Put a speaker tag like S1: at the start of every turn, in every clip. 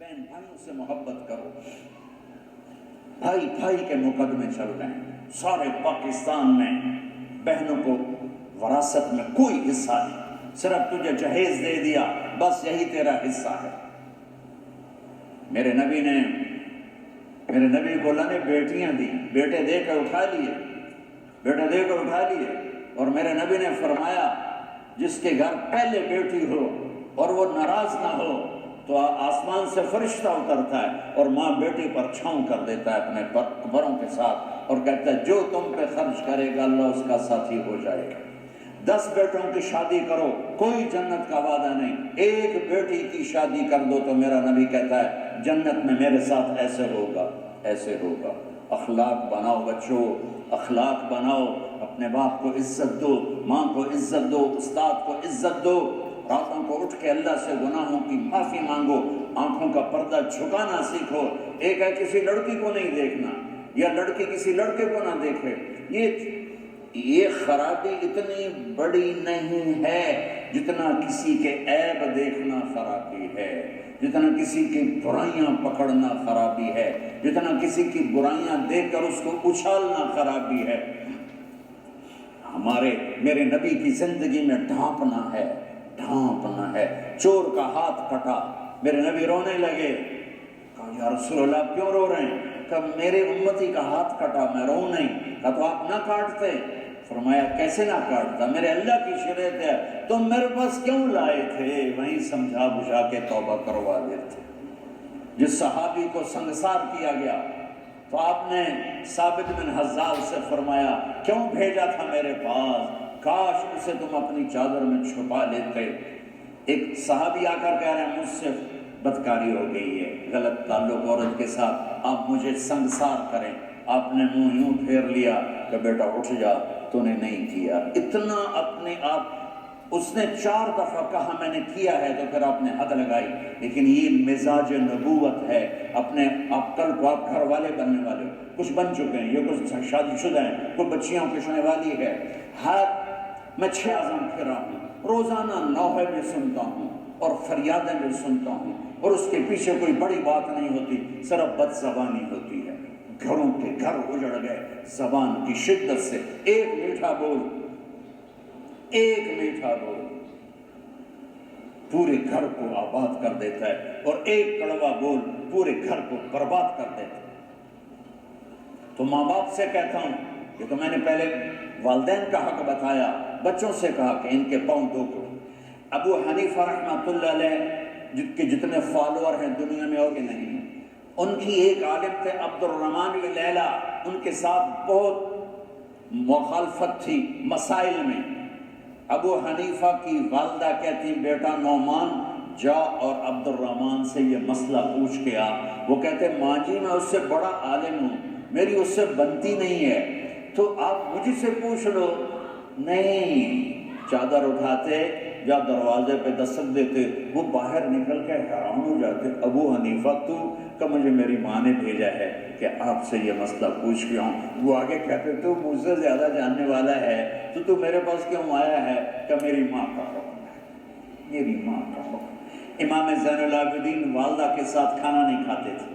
S1: بہن بھائیوں سے محبت کرو. بھائی بھائی کے مقدمے چل رہے ہیں سارے پاکستان میں. بہنوں کو وراثت میں کوئی حصہ نہیں, صرف تجھے جہیز دے دیا بس یہی تیرا حصہ ہے. میرے نبی کو اللہ نے بیٹیاں دی, بیٹے دے کر اٹھا لیے. اور میرے نبی نے فرمایا جس کے گھر پہلے بیٹی ہو اور وہ ناراض نہ ہو تو آسمان سے فرشتہ اترتا ہے اور ماں بیٹی پر چھاؤں کر دیتا ہے اپنے پروں کے ساتھ اور کہتا ہے جو تم پہ خرچ کرے گا اللہ اس کا ساتھی ہو جائے گا. 10 بیٹوں کی شادی کرو کوئی جنت کا وعدہ نہیں, ایک بیٹی کی شادی کر دو تو میرا نبی کہتا ہے جنت میں میرے ساتھ ایسے ہوگا. اخلاق بناؤ بچوں, اخلاق بناؤ. اپنے باپ کو عزت دو, ماں کو عزت دو, استاد کو عزت دو. راتوں کو اٹھ کے اللہ سے گناہوں کی معافی مانگو. آنکھوں کا پردہ جھکانا سیکھو. ایک ہے کسی لڑکی کو نہیں دیکھنا یا لڑکی کسی لڑکے کو نہ دیکھے. یہ خرابی اتنی بڑی نہیں ہے جتنا کسی کے عیب دیکھنا خرابی ہے, جتنا کسی کی برائیاں پکڑنا خرابی ہے, جتنا کسی کی برائیاں دیکھ کر اس کو اچھالنا خرابی ہے. میرے نبی کی زندگی میں ڈھانپنا ہے. چور کا ہاتھ کٹا, میرے نبی رونے لگے. کہا یا رسول اللہ کیوں رو رہے ہیں؟ کہ میرے امتی کا ہاتھ کٹا, میں رو نہیں. کہا تو آپ نہ کاٹتے. فرمایا کیسے نہ کاٹتا, میرے اللہ کی شریعت ہے, تم میرے پاس کیوں لائے تھے؟ وہیں سمجھا بجھا کے توبہ کروا دیتے. جس صحابی کو سنگسار کیا گیا تو آپ نے ثابت بن حزال سے فرمایا کیوں بھیجا تھا میرے پاس, کاش اسے تم اپنی چادر میں چھپا لیتے. ایک صحابی آ کر کہہ رہے ہیں مجھ سے بدکاری ہو گئی ہے, غلط تعلق عورت کے ساتھ, آپ مجھے سنگسار کریں. آپ نے منہ یوں پھیر لیا کہ بیٹا اٹھ جا, تو نے نہیں کیا. اتنا اپنے آپ اس نے 4 دفعہ کہا میں نے کیا ہے تو پھر آپ نے حد لگائی. لیکن یہ مزاج نبوت ہے. اپنے آپ کل کو آپ گھر والے بننے والے, کچھ بن چکے ہیں, یہ کچھ شادی شدہ ہیں, کوئی بچیاں کشنے والی ہے. میں 6 اذان پھرا ہوں, روزانہ نوحے بھی سنتا ہوں اور فریادیں بھی سنتا ہوں, اور اس کے پیچھے کوئی بڑی بات نہیں ہوتی, صرف بد زبانی ہوتی ہے. گھروں کے گھر اجڑ گئے زبان کی شدت سے. ایک میٹھا بول پورے گھر کو آباد کر دیتا ہے, اور ایک کڑوا بول پورے گھر کو برباد کر دیتا ہے. تو ماں باپ سے کہتا ہوں, یہ تو میں نے پہلے والدین کا حق بتایا, بچوں سے کہا کہ ان کے پاؤں دھو. ابو حنیفہ رحمۃ اللہ علیہ کے جتنے فالوور ہیں دنیا میں اور نہیں, ان کی ایک عالم تھے عبد الرحمن بن لیلہ, ان کے ساتھ بہت مخالفت تھی مسائل میں. ابو حنیفہ کی والدہ کہتی بیٹا نعمان جا اور عبد الرحمن سے یہ مسئلہ پوچھ کے آ. وہ کہتے ماں جی میں اس سے بڑا عالم ہوں, میری اس سے بنتی نہیں ہے, تو آپ مجھ سے پوچھ لو. نہیں, چادر اٹھاتے یا دروازے پہ دستک دیتے, وہ باہر نکل کے حیران ہو جاتے, ابو حنیفہ تو کہ مجھے میری ماں نے بھیجا ہے کہ آپ سے یہ مسئلہ پوچھ کے آؤں. وہ آگے کہتے تو مجھ سے زیادہ جاننے والا ہے, تو میرے پاس کیوں آیا ہے؟ کہ میری ماں کا حکم ہے, میری ماں کا حکم. امام زین العابدین والدہ کے ساتھ کھانا نہیں کھاتے تھے.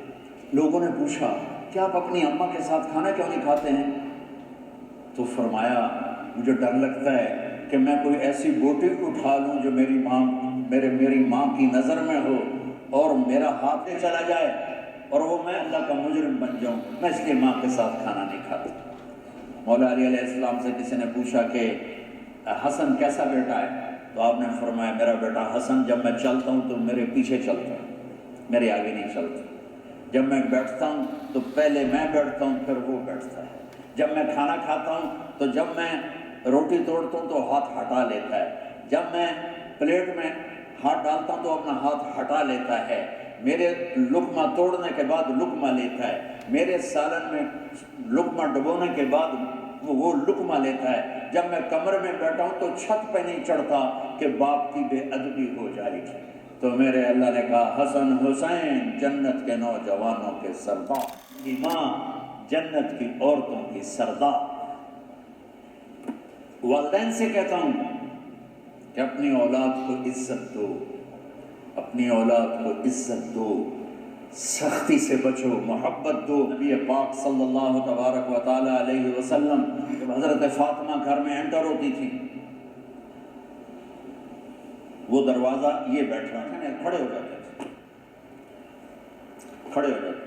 S1: لوگوں نے پوچھا کہ آپ اپنی اماں کے ساتھ کھانا کیوں نہیں کھاتے ہیں؟ تو فرمایا مجھے ڈر لگتا ہے کہ میں کوئی ایسی بوٹی اٹھا لوں جو میری ماں کی نظر میں ہو اور میرا ہاتھ چلا جائے اور وہ میں اللہ کا مجرم بن جاؤں, میں اس لیے ماں کے ساتھ کھانا نہیں کھاتا. مولا علی علیہ السلام سے کسی نے پوچھا کہ حسن کیسا بیٹا ہے؟ تو آپ نے فرمایا میرا بیٹا حسن جب میں چلتا ہوں تو میرے پیچھے چلتا ہے, میرے آگے نہیں چلتا. جب میں بیٹھتا ہوں تو پہلے میں بیٹھتا ہوں پھر وہ بیٹھتا ہے. جب میں کھانا کھاتا ہوں تو جب میں روٹی توڑتا ہوں تو ہاتھ ہٹا لیتا ہے, جب میں پلیٹ میں ہاتھ ڈالتا ہوں تو اپنا ہاتھ ہٹا لیتا ہے. میرے لقمہ توڑنے کے بعد لقمہ لیتا ہے, میرے سالن میں لقمہ ڈبونے کے بعد وہ لقمہ لیتا ہے. جب میں کمرے میں بیٹھا ہوں تو چھت پہ نہیں چڑھتا کہ باپ کی بے ادبی ہو جائے گی. تو میرے اللہ نے کہا حسن حسین جنت کے نوجوانوں کے سردار, کی ماں جنت کی عورتوں کی سردار. والدین سے کہتا ہوں کہ اپنی اولاد کو عزت دو, اپنی اولاد کو عزت دو. سختی سے بچو، محبت دو۔ نبی پاک صلی اللہ تبارک و تعالی علیہ وسلم جب حضرت فاطمہ گھر میں انٹر ہوتی تھی، وہ دروازہ یہ بیٹھا تھا، کھڑے ہو جاتے تھے، کھڑے ہو جاتے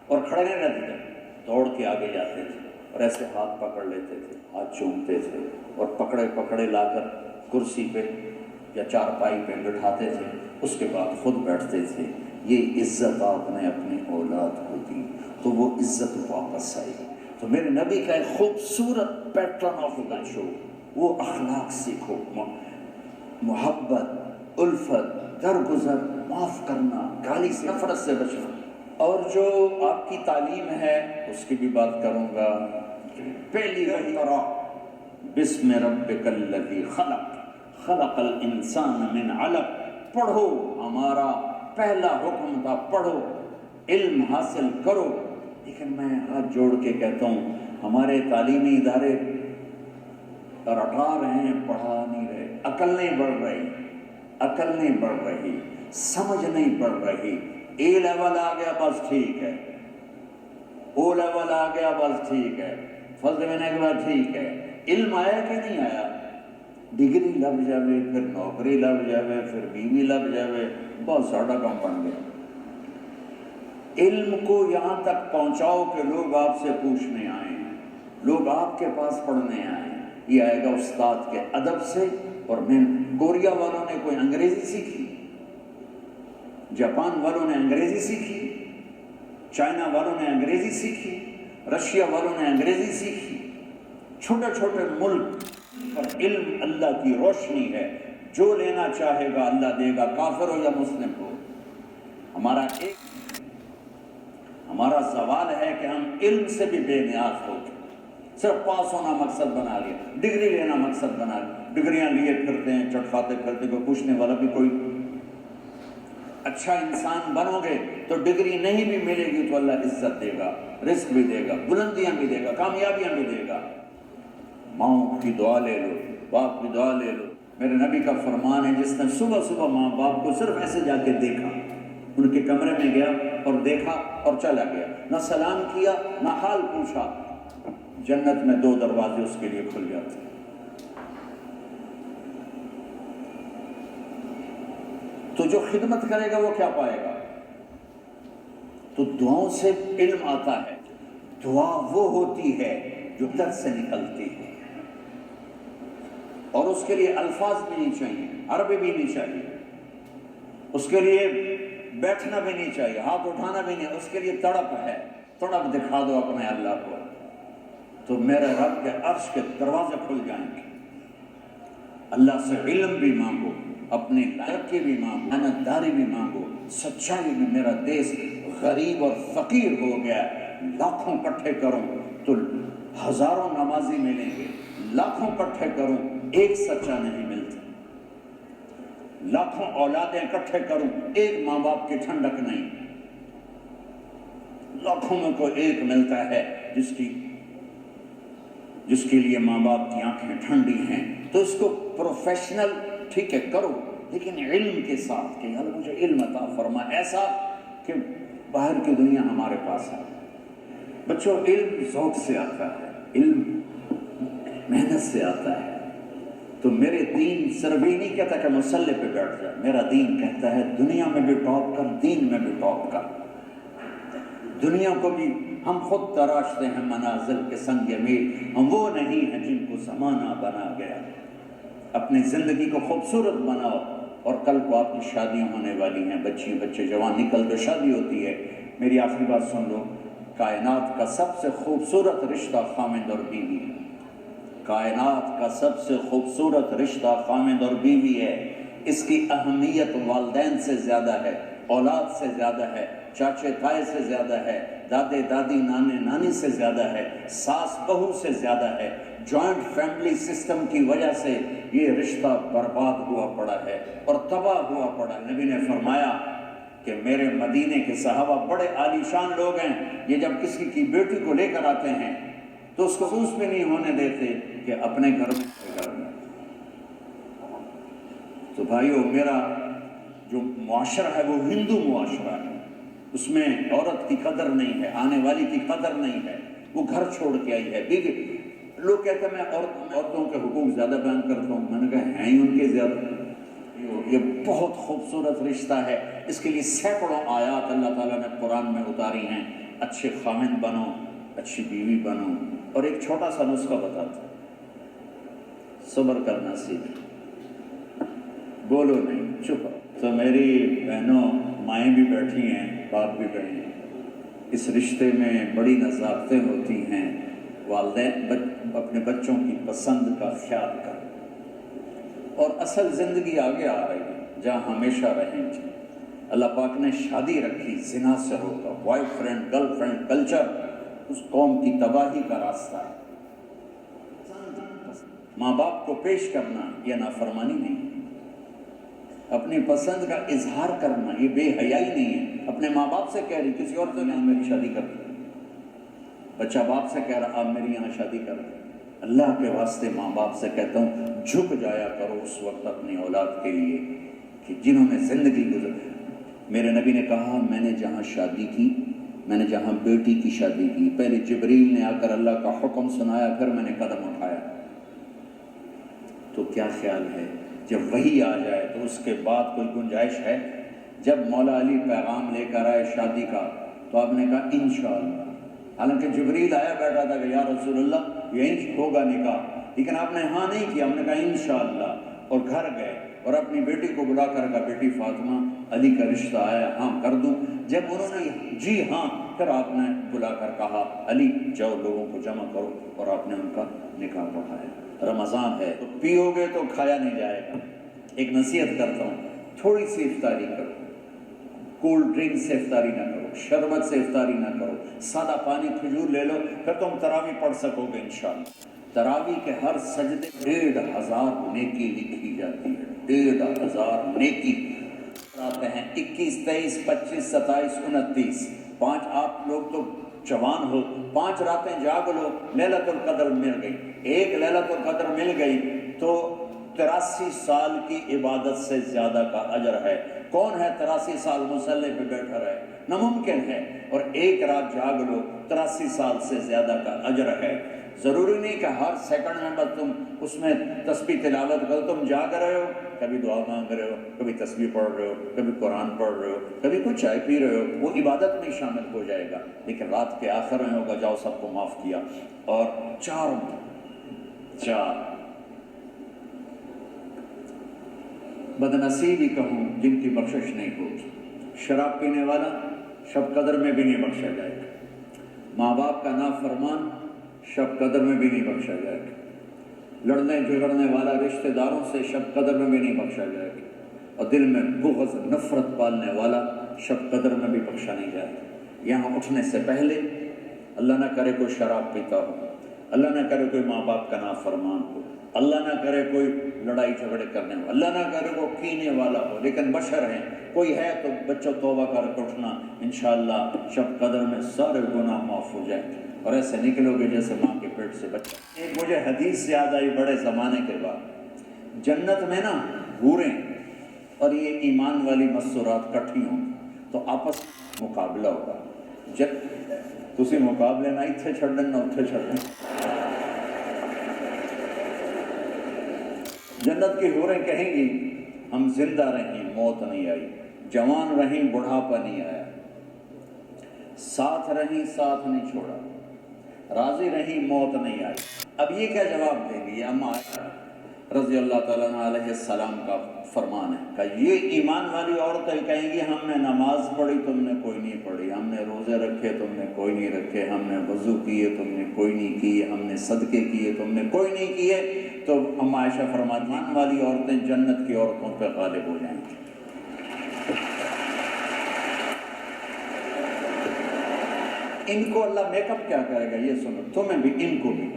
S1: اور کھڑے نہیں رہتے تھے، دوڑ کے آگے جاتے تھے اور ایسے ہاتھ پکڑ لیتے تھے، ہاتھ چومتے تھے اور پکڑے پکڑے لا کر کرسی پہ یا چارپائی پہ بٹھاتے تھے، اس کے بعد خود بیٹھتے تھے۔ یہ عزت آپ نے اپنی اولاد کو دی تو وہ عزت واپس آئی۔ تو میرے نبی کا ایک خوبصورت پیٹرن آف شو، وہ اخلاق سیکھو، محبت، الفت، درگزر، معاف کرنا، گالی سے، نفرت سے بچنا۔ اور جو آپ کی تعلیم ہے اس کی بھی بات کروں گا۔ پہلی وہی اقرأ بسم ربک الذی خلق خلق الانسان من علق، پڑھو، ہمارا پہلا حکم تھا پڑھو، علم حاصل کرو۔ لیکن میں ہاتھ جوڑ کے کہتا ہوں ہمارے تعلیمی ادارے رٹا رہے ہیں، پڑھا نہیں رہے، عقل نہیں بڑھ رہی، عقل نہیں بڑھ رہی، سمجھ نہیں بڑھ رہی۔ اے لیول آ گیا بس ٹھیک ہے، او لیول آ گیا بس ٹھیک ہے، فرض دینے کے بعد ٹھیک ہے۔ علم آیا کہ نہیں آیا؟ ڈگری لگ جاوے، پھر نوکری لگ جاوے، پھر بیوی لگ جاوے، بہت ساڑا کام بن گیا۔ علم کو یہاں تک پہنچاؤ کہ لوگ آپ سے پوچھنے آئیں، لوگ آپ کے پاس پڑھنے آئیں۔ یہ آئے گا استاد کے ادب سے۔ اور میں کوریا والوں نے کوئی انگریزی سیکھی، جاپان والوں نے انگریزی سیکھی، چائنا والوں نے انگریزی سیکھی، رشیا والوں نے انگریزی سیکھی۔ چھوٹے چھوٹے ملک پر علم اللہ کی روشنی ہے، جو لینا چاہے گا اللہ دے گا، کافر ہو یا مسلم ہو۔ ہمارا سوال ہے کہ ہم علم سے بھی بے نیاز ہو گئے، صرف پاس ہونا مقصد بنا لیا، ڈگری لینا مقصد بنا لیا، ڈگریاں لیے پھرتے ہیں، چٹکاتے پھرتے، کوئی پوچھنے والا بھی کوئی۔ اچھا انسان بنو گے تو ڈگری نہیں بھی ملے گی تو اللہ عزت دے گا، رزق بھی دے گا، بلندیاں بھی دے گا، کامیابیاں بھی دے گا۔ ماؤں کی دعا لے لو، باپ کی دعا لے لو۔ میرے نبی کا فرمان ہے جس نے صبح صبح ماں باپ کو صرف ایسے جا کے دیکھا، ان کے کمرے میں گیا اور دیکھا اور چلا گیا، نہ سلام کیا نہ حال پوچھا، جنت میں 2 دروازے اس کے لیے کھل جاتے ہیں۔ تو جو خدمت کرے گا وہ کیا پائے گا؟ تو دعاؤں سے علم آتا ہے۔ دعا وہ ہوتی ہے جو دل سے نکلتی ہے، اور اس کے لیے الفاظ بھی نہیں چاہیے، عربی بھی نہیں چاہیے، اس کے لیے بیٹھنا بھی نہیں چاہیے، ہاتھ اٹھانا بھی نہیں، اس کے لیے تڑپ ہے، تڑپ دکھا دو اپنے اللہ کو، تو میرے رب کے عرش کے دروازے کھل جائیں گے۔ اللہ سے علم بھی مانگو، اپنی لائق بھی مانگو، امانتداری بھی مانگو، سچائی میں۔ میرا دیش غریب اور فقیر ہو گیا، لاکھوں کٹھے کروں تو ہزاروں نمازی ملیں گے، لاکھوں کٹھے کروں ایک سچا نہیں ملتا، لاکھوں اولادیں کٹھے کروں ایک ماں باپ کی ٹھنڈک نہیں، لاکھوں میں کوئی ایک ملتا ہے جس کے لیے ماں باپ کی آنکھیں ٹھنڈی ہیں۔ تو اس کو پروفیشنل ٹھیک ہے کرو، لیکن علم کے ساتھ کہ اللہ مجھے علم عطا فرما، ایسا کہ باہر کی دنیا ہمارے پاس ہے۔ بچوں، علم ذوق سے آتا ہے، علم محنت سے آتا ہے۔ تو میرے دین صرف یہ نہیں کہتا کہ مصلی پہ بیٹھ جائے، میرا دین کہتا ہے دنیا میں بھی ٹاپ کر، دین میں بھی ٹاپ کر۔ دنیا کو بھی ہم خود تراشتے ہیں منازل کے سنگ میل، ہم وہ نہیں ہیں جن کو زمانہ بنا گیا۔ اپنی زندگی کو خوبصورت بناؤ، اور کل کو آپ کی شادیاں ہونے والی ہیں، بچے جوان نکل تو شادی ہوتی ہے۔ میری آخری بات سن لو، کائنات کا سب سے خوبصورت رشتہ خامند اور بیوی ہے۔ کائنات کا سب سے خوبصورت رشتہ خامند اور بیوی ہے۔ اس کی اہمیت والدین سے زیادہ ہے، اولاد سے زیادہ ہے، چاچے تائے سے زیادہ ہے، دادے دادی نانے نانی سے زیادہ ہے، ساس بہو سے زیادہ ہے۔ جوائنٹ فیملی سسٹم کی وجہ سے یہ رشتہ برباد ہوا پڑا ہے اور تباہ ہوا پڑا ہے۔ نبی نے فرمایا کہ میرے مدینے کے صحابہ بڑے عالی شان لوگ ہیں، یہ جب کسی کی بیٹی کو لے کر آتے ہیں تو اس کو محسوس بھی نہیں ہونے دیتے کہ اپنے گھر میں۔ تو بھائیو، میرا جو معاشرہ ہے وہ ہندو معاشرہ ہے، اس میں عورت کی قدر نہیں ہے، آنے والی کی قدر نہیں ہے، وہ گھر چھوڑ کے آئی ہے، بیوی۔ لوگ کہتے ہیں میں عورتوں کے حقوق زیادہ بیان کرتا ہوں، میں نے کہا ہیں ہی ان کے زیادہ۔ یہ بہت خوبصورت رشتہ ہے، اس کے لیے سینکڑوں آیات اللہ تعالیٰ نے قرآن میں اتاری ہیں۔ اچھے خامند بنو، اچھی بیوی بنو، اور ایک چھوٹا سا نسخہ بتاتا ہوں، صبر کرنا سیکھ، بولو نہیں، چپ رہو۔ تو میری بہنوں، مائیں بھی بیٹھی ہیں، باپ بھی بیٹھے ہیں، اس رشتے میں بڑی نزاکتیں ہوتی ہیں۔ والدین اپنے بچوں کی پسند کا خیال کریں، اور اصل زندگی آگے آ رہی ہے جہاں ہمیشہ رہیں گے۔ اللہ پاک نے شادی رکھی زنا سے روکا، boyfriend girlfriend culture اس قوم کی تباہی کا راستہ ہے۔ ماں باپ کو پیش کرنا یہ نافرمانی نہیں ہے، اپنی پسند کا اظہار کرنا یہ بے حیائی نہیں ہے۔ اپنے ماں باپ سے کہہ رہی کسی اور تو نہیں میری شادی کر دی، بچہ باپ سے کہہ رہا آپ میری یہاں شادی کر دیں۔ اللہ کے واسطے ماں باپ سے کہتا ہوں جھک جایا کرو اس وقت اپنی اولاد کے لیے کہ جنہوں نے زندگی گزر۔ میرے نبی نے کہا میں نے جہاں شادی کی، میں نے جہاں بیٹی کی شادی کی، پہلے جبریل نے آ کر اللہ کا حکم سنایا، پھر میں نے قدم اٹھایا۔ تو کیا خیال ہے جب وحی آ جائے تو اس کے بعد کوئی گنجائش ہے؟ جب مولا علی پیغام لے کر آئے شادی کا تو آپ نے کہا انشاءاللہ، حالانکہ جبریل آیا بیٹھا تھا کہ یا رسول اللہ یہیں ہوگا نکاح، لیکن آپ نے ہاں نہیں کیا، ہم نے کہا انشاءاللہ، اور گھر گئے اور اپنی بیٹی کو بلا کر کہا بیٹی فاطمہ علی کا رشتہ آیا، ہاں کر دوں؟ جب انہوں نے جی ہاں، پھر آپ نے بلا کر کہا علی جاؤ لوگوں کو جمع کرو، اور آپ نے ان کا نکاح پڑھایا۔ رمضان ہے تو پیو گے تو کھایا نہیں جائے گا۔ ایک نصیحت کرتا ہوں، تھوڑی سی افطاری کرو، کولڈ ڈرنک سے افطاری نہ کرو، شربت سے افطاری نہ کرو، سادہ پانی کھجور لے لو، پھر تم تراویح پڑھ سکو گے انشاءاللہ۔ تراویح کے ہر سجدے 1500 نیکی لکھی جاتی ہے، 1500 نیکی۔ آتے ہیں 21 23 25 27 29، 5 آپ لوگ تو جوان ہو، 5 راتیں جاگ لو، لیلۃ القدر مل گئی، ایک لیلۃ القدر مل گئی تو 83 سال کی عبادت سے زیادہ کا اجر ہے۔ کون ہے 83 سال مصلی پہ بیٹھا رہے؟ ناممکن ہے، اور ایک رات جاگ لو 83 سال سے زیادہ کا اجر ہے۔ ضروری نہیں کہ ہر سیکنڈ میں بس تم اس میں تسبیح تلاوت کرو، تم جاگ رہے ہو کبھی دعا مانگ رہے ہو، کبھی تسبیح پڑھ رہے ہو، کبھی قرآن پڑھ رہے ہو، کبھی کوئی چائے پی رہے ہو، وہ عبادت میں شامل ہو جائے گا، لیکن رات کے آخر میں ہوگا جاؤ سب کو معاف کیا۔ اور چار بدنصیبی کہوں جن کی بخشش نہیں ہوگی۔ شراب پینے والا شب قدر میں بھی نہیں بخشا جائے گا، ماں باپ کا نافرمان شب قدر میں بھی نہیں بخشا جائے گا، لڑنے جھگڑنے والا رشتہ داروں سے شب قدر میں بھی نہیں بخشا جائے گا، اور دل میں بغض نفرت پالنے والا شب قدر میں بھی بخشا نہیں جائے گا۔ یہاں اٹھنے سے پہلے اللہ نہ کرے کوئی شراب پیتا ہو، اللہ نہ کرے کوئی ماں باپ کا نافرمان ہو، اللہ نہ کرے کوئی لڑائی جھگڑے کرنے ہو، اللہ نہ کرے وہ کینے والا ہو، لیکن بشر ہیں، کوئی ہے تو بچوں توبہ کر کے اٹھنا، انشاءاللہ شب قدر میں سارے گناہ معاف ہو جائیں گے، اور ایسے نکلو گے جیسے ماں کے پیٹ سے بچہ۔ ایک مجھے حدیث یاد آئی بڑے زمانے کے بعد، جنت میں نا حوریں اور یہ ایمان والی مسورات کٹھی ہوں تو آپس میں مقابلہ ہوگا، تسی مقابلے نہ اتھے چھڑنے نہ اتھے چھڑنے۔ جنت کی حوریں کہیں گی ہم زندہ رہیں موت نہیں آئی، جوان رہیں بڑھاپا نہیں آیا، ساتھ رہیں ساتھ نہیں چھوڑا، راضی رہیں موت نہیں آئی۔ اب یہ کیا جواب دیں گی؟ اما عائشہ رضی اللہ تعالیٰ عنہ علیہ السلام کا فرمان ہے کہ یہ ایمان والی عورتیں کہیں گی ہم نے نماز پڑھی تم نے کوئی نہیں پڑھی، ہم نے روزے رکھے تم نے کوئی نہیں رکھے، ہم نے وضو کیے تم نے کوئی نہیں کیے، ہم نے صدقے کیے تم نے کوئی نہیں کیے۔ تو اما عائشہ فرماتی ہیں ایمان والی عورتیں جنت کی عورتوں پہ غالب ہو جائیں گی۔ ان کو اللہ میک اپ کیا کرے گا یہ سنو، تمہیں بھی ان کو بھی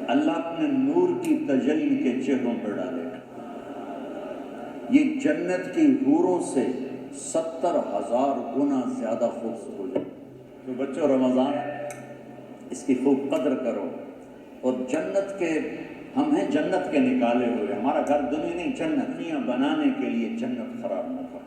S1: اللہ اپنے نور کی تجلی کے چہروں پر ڈالے گا۔ یہ جنت کی حوروں سے 70,000 گنا زیادہ خوبصورت ہو جائے۔ تو بچوں رمضان اس کی خوب قدر کرو، اور جنت کے ہم ہیں جنت کے نکالے ہوئے، ہمارا گھر دنیا نہیں جنت، دنیا بنانے کے لیے جنت خراب نہ کرو۔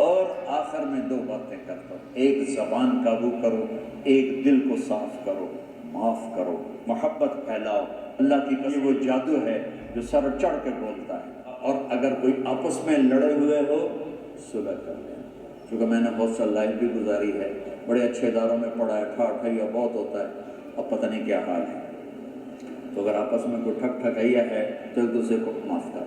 S1: اور آخر میں 2 باتیں کرتا ہوں، ایک زبان قابو کرو، ایک دل کو صاف کرو، معاف کرو، محبت پھیلاؤ۔ اللہ کی قسم وہ جادو ہے جو سر چڑھ کے بولتا ہے۔ اور اگر کوئی آپس میں لڑے ہوئے ہو صلح کر لیں، کیونکہ میں نے بہت سا لائف بھی گزاری ہے، بڑے اچھے اداروں میں پڑھا ہے، ٹھاٹھیا بہت ہوتا ہے، اب پتہ نہیں کیا حال ہے۔ تو اگر آپس میں کوئی ٹھک ٹھکائیا ہے تو ایک دوسرے کو معاف کر